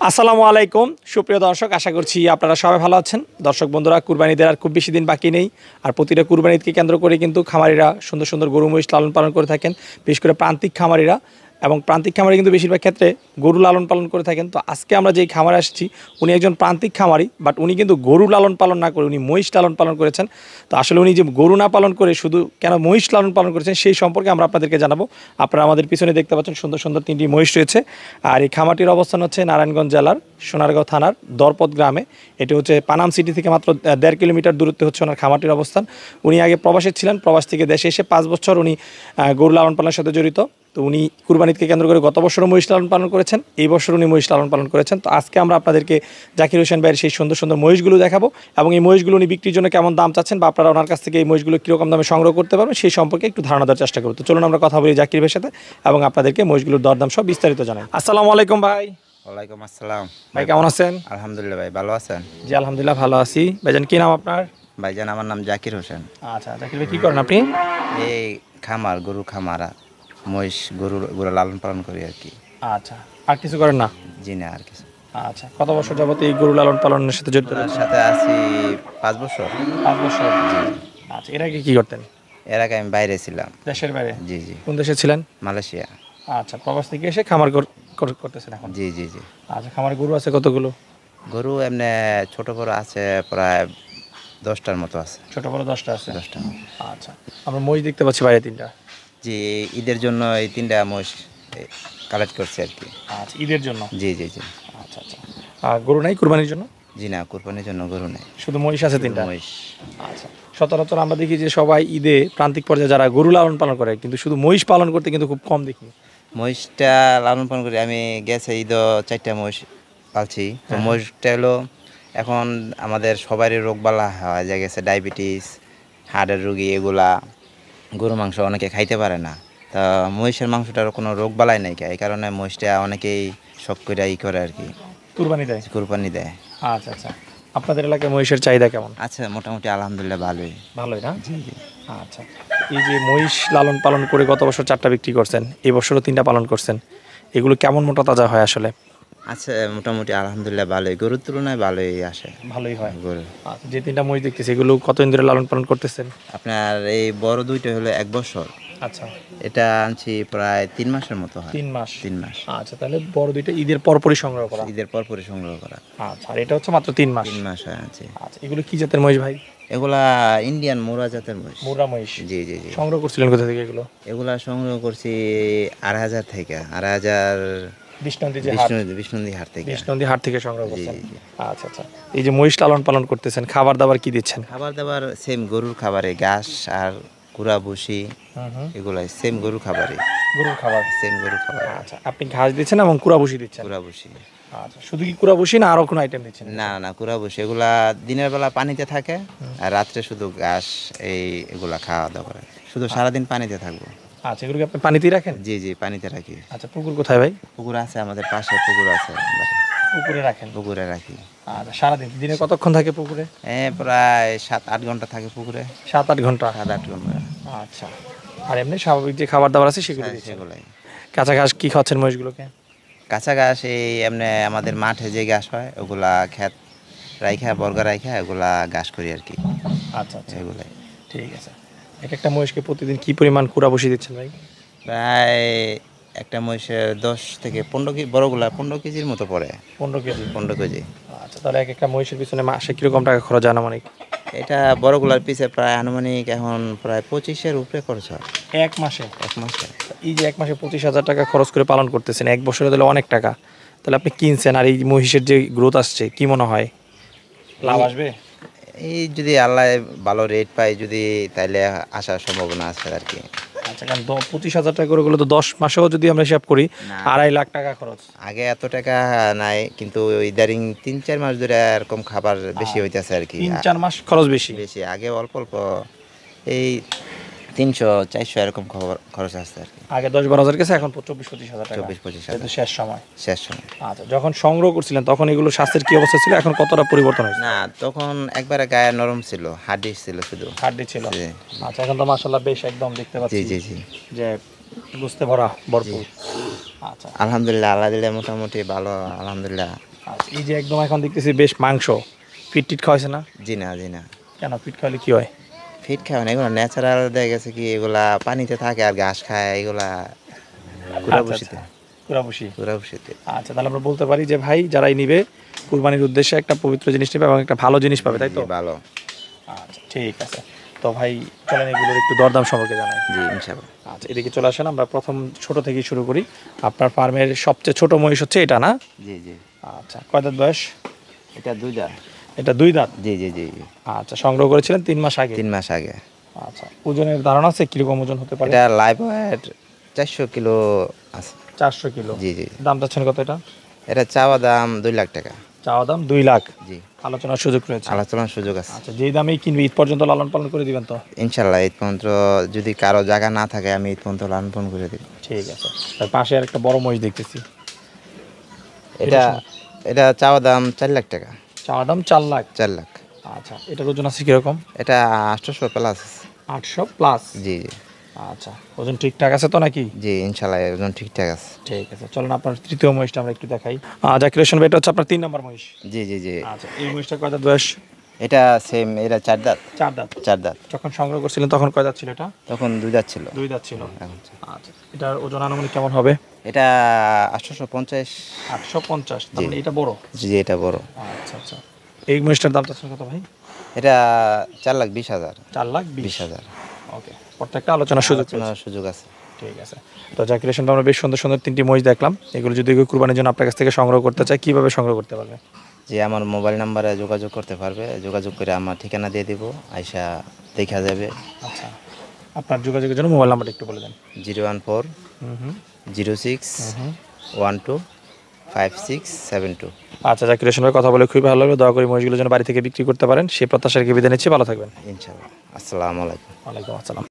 আসসালামু আলাইকুম সুপ্রিয় দর্শক, আশা করছি আপনারা সবাই ভালো আছেন। দর্শক বন্ধুরা, কুরবানিদের আর খুব বেশি দিন বাকি নেই। আর প্রতিটা কুরবানিকে কেন্দ্র করে কিন্তু খামারিরা সুন্দর সুন্দর গরু মহিষ লালন পালন করে থাকেন, বিশেষ করে প্রান্তিক খামারিরা। এবং প্রান্তিক খামারি কিন্তু বেশিরভাগ ক্ষেত্রে গরু লালন পালন করে থাকেন। তো আজকে আমরা যেই খামারে আসছি, উনি একজন প্রান্তিক খামারি, বাট উনি কিন্তু গরু লালন পালন না করে উনি মহিষ লালন পালন করেছেন। তো আসলে উনি যে গরু না পালন করে শুধু কেন মহিষ লালন পালন করেছেন সেই সম্পর্কে আমরা আপনাদেরকে জানাবো। আপনারা আমাদের পিছনে দেখতে পাচ্ছেন সুন্দর সুন্দর 3টি মহিষ রয়েছে। আর এই খামারটির অবস্থান হচ্ছে নারায়ণগঞ্জ জেলার সোনারগাঁও থানার দরপদ গ্রামে। এটি হচ্ছে পানাম সিটি থেকে মাত্র 1.5 কিলোমিটার দূরত্বে হচ্ছে ওনার খামারটির অবস্থান। উনি আগে প্রবাসে ছিলেন, প্রবাস থেকে দেশে এসে 5 বছর উনি গরু লালন পালনের সাথে জড়িত। তো উনি কুরবানিকে কেন্দ্র করে গত বছরও মহিষ লালন পালন করেছেন, এই বছর উনি মহিষ লালন পালন করেছেন। তো আজকে আমরা আপনাদেরকে জাকির হোসেন ভাইয়ের সেই সুন্দর সুন্দর মহিষগুলো দেখাবো এবং এই মহিষগুলো উনি বিক্রির জন্য কেমন দাম চাচ্ছেন বা আপনারা ওনার কাছ থেকে এই মহিষগুলো কীরকম দামে সংগ্রহ করতে পারবেন সেই সম্পর্কে একটু ধারণা দেওয়ার চেষ্টা করবো। তো চলুন আমরা কথা বলি জাকির ভাইয়ের সাথে এবং আপনাদেরকে মহিষগুলোর দরদাম সব বিস্তারিত জানাই। আসসালামু আলাইকুম ভাই। ওয়ালাইকুম আসসালাম। ভাই কেমন আছেন? আলহামদুলিল্লাহ ভাই, ভালো আছেন? জি আলহামদুলিল্লাহ ভালো আছি। ভাইজান কি নাম আপনার? ভাইজান আমার নাম জাকির হোসেন। আচ্ছা জাকির ভাই, কী করেন আপনি? এই খামার, গরু খামার, মহিষ গরু লালন পালন করি আর কি। আচ্ছা, আর কিছু করেন না? জি না, আর কিছু। আচ্ছা, কত বছর যাবত এই গরু লালন পালনের সাথে জড়িত তার রয়েছেন? সাথে আছি 5 বছর। 5 বছর। আচ্ছা, এর আগে কি করতেন? এর আগে আমি বাইরে ছিলাম। দেশের বাইরে? জি জি। কোন দেশে ছিলেন? মালয়েশিয়া। আচ্ছা, প্রবাস থেকে এসে খামার করতেছেন এখন? জি জি জি। আচ্ছা, খামারে গরু আছে কতগুলো? গরু এমনি ছোট বড় আছে প্রায় 10টার মতো আছে। ছোট বড় 10টা আছে? 10টা। আচ্ছা, আমরা মহিষ দেখতে পাচ্ছি বাইরে 3টা। জি, ঈদের জন্য এই 3টা মহিষ কালেক্ট করছি আর কি। আচ্ছা, ঈদের জন্য? জি জি জি। আচ্ছা আচ্ছা। আর গরু নাই কুরবানির জন্য? জি না, কুরবানির জন্য গরু নেই, শুধু মহিষ আছে 3টা? মহিষ। আচ্ছা, সচরাচর আমরা দেখি যে সবাই ঈদে প্রান্তিক পর্যায়ে যারা গরু লালন পালন করে, কিন্তু শুধু মহিষ পালন করতে কিন্তু খুব কম দেখি। মহিষটা লালন পালন করি আমি, গেছে ঈদও 4টা মহিষ পালছি। তো মহিষটা হলো এখন আমাদের সবারই রোগবালা হয়, যা গেছে ডায়াবেটিস, হার্টের রোগী, এগুলা গরু মাংস অনেকে খাইতে পারে না। তা মহিষের মাংসটার কোনো রোগবালাই নাই, এই কারণে মহিষটা অনেকেই শখ করে করে আর কি, কুরবানি দেয়, কুরবানি দেয়। আচ্ছা আচ্ছা। আপনাদের এলাকায় মহিষের চাহিদা কেমন? আচ্ছা, মোটামুটি আলহামদুলিল্লাহ ভালোই। ভালোই না? জি জি। আচ্ছা, এই যে মহিষ লালন পালন করে গত বছর 4টা বিক্রি করছেন, এই বছরও 3টা পালন করছেন, এগুলো কেমন মোটা তাজা হয় আসলে? আচ্ছা, মোটামুটি আলহামদুলিল্লাহ ভালোই, গরুর তুলনায় ভালোই আসে। ভালোই হয় গরু আচ্ছা, যে 3টা মহিষ দেখতেছি এগুলো কতদিন ধরে লালন পালন করতেছেন? আপনার এই বড় দুইটা হলো 1 বছর। আচ্ছা, এটা আনছি প্রায় 3 মাসের মতো হয়। 3 মাস? 3 মাস। আচ্ছা, তাহলে বড় দুইটা ঈদের পরপরই সংগ্রহ করা? ঈদের পরপরই সংগ্রহ করা। আচ্ছা, আর এটা হচ্ছে মাত্র 3 মাস? 3 মাস হয় আনছি। আচ্ছা, এগুলো কি জাতের মহিষ ভাই? এগুলা ইন্ডিয়ান মোরা জাতের মহিষ। মুর্রা মহিষ? জি জি জি। সংগ্রহ করছিলেন কোথা থেকে এগুলো? এগুলা সংগ্রহ করছি 2,500 থেকে, 2,500 বিষ্ণুনদী যে হাট? বিষ্ণুনদী হাট থেকে। বিষ্ণুনদী হাট থেকে সংগ্রহ জি করছেন? জি। আচ্ছা আচ্ছা। এই যে মহিষ লালন পালন করতেছেন, খাবার দাবার কি দিচ্ছেন? খাবার দাবার সেম গরুর খাবারে, ঘাস আর কুড়া ভুসি, এগুলাই সেম গরুর খাবারে। গরুর খাবার? সেম গরুর খাবার। আচ্ছা, আপনি ঘাস দিচ্ছেন এবং কুড়া ভুসি দিচ্ছেন? কুড়া ভুসি। আচ্ছা, শুধু কি কুড়া ভুসি না আরো কোনো আইটেম দিচ্ছেন? না না, কুড়া ভুসি। এগুলা দিনের বেলা পানিতে থাকে আর রাত্রে শুধু ঘাস এগুলা খাওয়া দাওয়া করে, শুধু সারাদিন পানিতে থাকবো। আচ্ছা, এগুলোকে আপনি পানিতেই রাখেন? জি জি, পানিতে রাখি। আচ্ছা, পুকুর কোথায় ভাই? পুকুর আছে আমাদের পাশে, পুকুর আছে, পুকুরে রাখেন? পুকুরে রাখি। আচ্ছা, সারাদিন দিনে কতক্ষণ থাকে পুকুরে? প্রায় 7-8 ঘন্টা থাকে পুকুরে। 7-8 ঘন্টা? 7-8 ঘন্টা। আচ্ছা, আর এমনি স্বাভাবিক যে খাবার দাবার আছে সেগুলো দিচ্ছেন? সেগুলাই। কাঁচা ঘাস কি খাওয়াচ্ছেন মহিষগুলোকে? কাঁচা ঘাস এই এমনি আমাদের মাঠে যে ঘাস হয় ওগুলা ক্ষেত রাইখা, বর্গা রাইখা ওগুলা ঘাস করি আর কি। আচ্ছা আচ্ছা, এগুলাই। ঠিক আছে। এক একটা মহিষকে প্রতিদিন কি পরিমাণ কুড়া বসিয়ে দিচ্ছেন ভাই? প্রায় একটা মহিষের 10 থেকে 15 কেজি, বড়গুলা 15 কেজির মতো পড়ে। 15 কেজি? 15 কেজি। আচ্ছা, তাহলে এক একটা মহিষের পিছনে মাসে কিরকম টাকা খরচ আনুমানিক? এটা বড়গুলার পিছে প্রায় আনুমানিক এখন প্রায় 25-এর উপরে খরচ হয় এক মাসে? 1 মাসে। এই যে 1 মাসে 25,000 টাকা খরচ করে পালন করতেছেন, 1 বছরে তাহলে অনেক টাকা। তাহলে আপনি কিনছেন, আর এই মহিষের যে গ্রোথ আসছে, কি মনে হয় লাভ আসবে? এই যদি আল্লাহ ভালো রেট পায় যদি, তাইলে আসার সম্ভাবনা আছে আর কি। আচ্ছা, কারণ 25,000 টাকা করে গেলে তো 10 মাসেও যদি আমরা হিসাব করি 2.5 লাখ টাকা খরচ। আগে এত টাকা নাই, কিন্তু ইদারিং 3-4 মাস ধরে এরকম খাবার বেশি হইতেছে আর কি। 3-4 মাস খরচ বেশি? বেশি। আগে অল্প অল্প এই 300-400 এরকম খরচ আসছে আর কি। আগে 10-12 হাজার গেছে, এখন 24-25 হাজার টাকা? 24-25 এটা তো শেষ সময়। শেষ সময়। আচ্ছা, যখন সংগ্রহ করছিলেন তখন এগুলো স্বাস্থ্যের কি অবস্থা ছিল, এখন কতটা পরিবর্তন হয়েছে? না, তখন একবারে গায়ে নরম ছিল, হাড্ডি ছিল শুধু। হাড্ডি ছিল? জি। আচ্ছা, এখন তো মাশাআল্লাহ বেশ একদম দেখতে পাচ্ছি জি জি জি। যে বুঝতে ভরা ভরপুর। আচ্ছা আলহামদুলিল্লাহ, আল্লাহ দিলে মোটামুটি ভালো, আলহামদুলিল্লাহ। আচ্ছা, এই যে একদম এখন দেখতেছি বেশ মাংস, ফিট টিট খাওয়াইছে না? জি না, জি না, কেন, ফিট খাওয়ালে কি হয়? ফিট খাওয়া না, এগুলো ন্যাচারাল দেখা গেছে কি, এগুলা পানিতে থাকে আর ঘাস খায়, এগুলা পুরা আচ্ছা, বসিতে, আচ্ছা, পুরাপুষি। পুরা বসিতে। আচ্ছা, তাহলে আমরা বলতে পারি যে ভাই যারাই নিবে কুরবানির উদ্দেশ্যে একটা পবিত্র জিনিস নেবে এবং একটা ভালো জিনিস পাবে, তাই তো? জি, ভালো। আচ্ছা ঠিক আছে। তো ভাই চলেন এগুলোর একটু দরদাম সম্পর্কে জানাই। জি, ইনশাআল্লাহ। আচ্ছা, এদিকে চলে আসেন, আমরা প্রথম ছোট থেকেই শুরু করি। আপনার ফার্মের সবচেয়ে ছোট মহিষ হচ্ছে এটা না? জি, জি, আচ্ছা, কয় দাঁত বয়স? এটা 2 দাঁত। এটা 2 দাঁত। জি, জি, জি, জি। আচ্ছা, সংগ্রহ করেছিলেন 3 মাস আগে? 3 মাস আগে। আচ্ছা, ওজনের ধারণা আছে কিরকম ওজন হতে পারে? এটা লাইভ ওয়েট 400 কিলো আছে। 400 কিলো। জি, জি। দাম চাচ্ছেন কত এটা? এটা চাওয়া দাম 2 লাখ টাকা। চাওয়া দাম 2 লাখ। জি, আলোচনার সুযোগ রয়েছে? আলোচনার সুযোগ আছে। আচ্ছা, যেই দামেই কিনবি ঈদ পর্যন্ত লালন পালন করে দিবেন তো? ইনশাল্লাহ, ঈদ পর্যন্ত যদি কারো জায়গা না থাকে আমি ঈদ পর্যন্ত লালন পালন করে দিই। ঠিক আছে। তার পাশে আর একটা বড় মহিষ দেখতেছি। এটা এটা চাওয়া দাম 4 লাখ টাকা। চাওয়া দাম 4 লাখ। 4 লাখ। আচ্ছা, এটার ওজন আছে কিরকম? এটা 800 প্লাস। 800 প্লাস। জি, জি, আচ্ছা, ওজন ঠিকঠাক আছে তো নাকি? জি, ইনশাল্লাহ ওজন ঠিকঠাক আছে। ঠিক আছে, চলুন আপনার তৃতীয় মহিষটা আমরা একটু দেখাই। জাকির হোসেন ভাই, এটা হচ্ছে আপনার 3 নম্বর মহিষ। জি, জি, জি। আচ্ছা, এই মহিষটা কয় দাঁত বয়স? এটা সেম, এটা 4 দাঁত। 4 দাঁত। 4 দাঁত। যখন সংগ্রহ করছিলেন তখন কয় দাঁত ছিল এটা? তখন 2 দাঁত ছিল। 2 দাঁত ছিল। এখন আচ্ছা, এটার ওজন আনুমানিক কেমন হবে? এটা 850। 850। তার মানে এটা বড়। জি, জি, এটা বড়। আচ্ছা আচ্ছা, এই মহিষটার দাম চাচ্ছেন কত ভাই? এটা 4,20,000। 4,20,000। 20,000। ওকে, প্রত্যেকটা আলোচনার সুযোগ রয়েছে। আলোচনার সুযোগ আছে। ঠিক আছে। তো জাকির হোসেন ভাই, আমরা বেশ সুন্দর সুন্দর 3টি মহিষ দেখলাম। এগুলো যদি কেউ কুরবানির জন্য আপনার কাছ থেকে সংগ্রহ করতে চায়, কিভাবে সংগ্রহ করতে পারবে? যে আমার মোবাইল নাম্বারে যোগাযোগ করতে পারবে, যোগাযোগ করে আমার ঠিকানা দিয়ে দিব, আইসা দেখা যাবে। আচ্ছা, আপনার যোগাযোগের জন্য মোবাইল নাম্বারটা একটু বলে দেন। 014 হুম 06 12 5672। আচ্ছা, জাকির হোসেন ভাই, কথা বলে খুবই ভালো লাগলো। দয়া করে মহিষগুলো যেন বাড়ি থেকে বিক্রি করতে পারেন সেই প্রত্যাশা রেখে বিদায় নিচ্ছি। ভালো থাকবেন। ইনশাআল্লাহ। আসসালামু আলাইকুম। ওয়ালাইকুম আসসালাম।